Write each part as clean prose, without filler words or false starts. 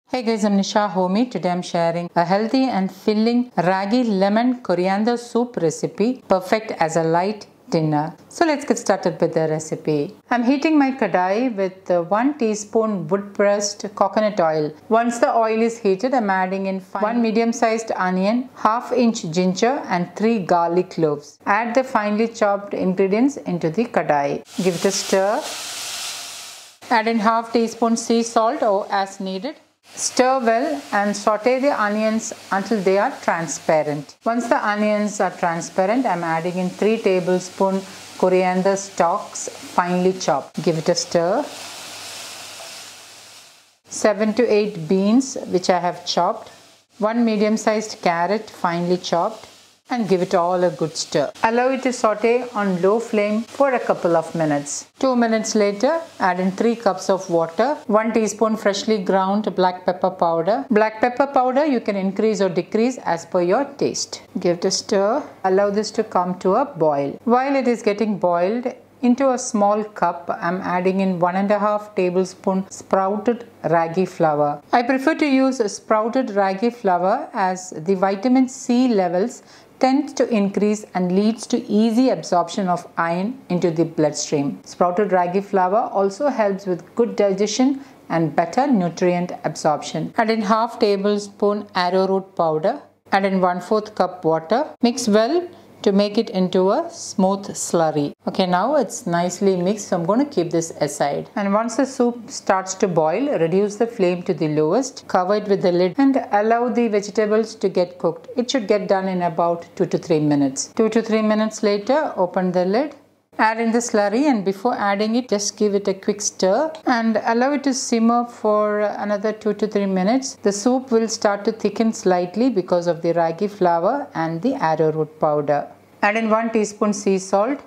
Hey guys, I'm Nisa Homey. Today I'm sharing a healthy and filling ragi lemon coriander soup recipe, perfect as a light dinner. So let's get started with the recipe. I'm heating my kadai with 1 teaspoon wood pressed coconut oil. Once the oil is heated, I'm adding in 1 medium sized onion, ½ inch ginger and 3 garlic cloves. Add the finely chopped ingredients into the kadai. Give it a stir. Add in ½ teaspoon sea salt or as needed. Stir well and saute the onions until they are transparent. Once the onions are transparent, I am adding in 3 tablespoons coriander stalks finely chopped. Give it a stir. 7 to 8 beans which I have chopped. 1 medium sized carrot finely chopped. And give it all a good stir. Allow it to saute on low flame for a couple of minutes. 2 minutes later, add in 3 cups of water, 1 teaspoon freshly ground black pepper powder. Black pepper powder you can increase or decrease as per your taste. Give it a stir. Allow this to come to a boil. While it is getting boiled, into a small cup, I am adding in 1½ tablespoon sprouted ragi flour. I prefer to use sprouted ragi flour as the vitamin C levels tends to increase and leads to easy absorption of iron into the bloodstream. Sprouted ragi flour also helps with good digestion and better nutrient absorption. Add in ½ tablespoon arrowroot powder. Add in 1/4 cup water. Mix well to make it into a smooth slurry. Okay, now it's nicely mixed, so I'm going to keep this aside. And once the soup starts to boil, reduce the flame to the lowest, cover it with the lid and allow the vegetables to get cooked. It should get done in about 2 to 3 minutes. 2 to 3 minutes later, open the lid. Add in the slurry and before adding it, just give it a quick stir and allow it to simmer for another 2 to 3 minutes. The soup will start to thicken slightly because of the ragi flour and the arrowroot powder. Add in 1 teaspoon sea salt.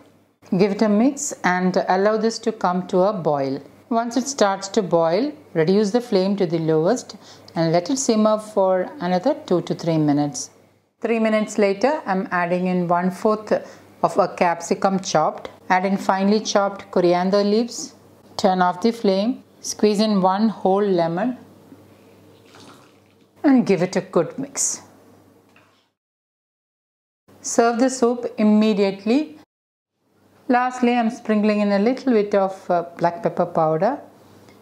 Give it a mix and allow this to come to a boil. Once it starts to boil, reduce the flame to the lowest and let it simmer for another 2 to 3 minutes. 3 minutes later, I'm adding in 1/4 of a capsicum chopped. Add in finely chopped coriander leaves. Turn off the flame. Squeeze in 1 whole lemon and give it a good mix. Serve the soup immediately. Lastly, I'm sprinkling in a little bit of black pepper powder.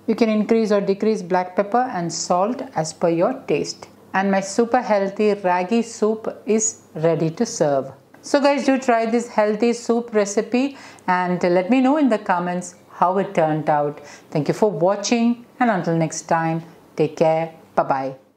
You can increase or decrease black pepper and salt as per your taste. And my super healthy ragi soup is ready to serve. So guys, do try this healthy soup recipe and let me know in the comments how it turned out. Thank you for watching and until next time, take care. Bye-bye.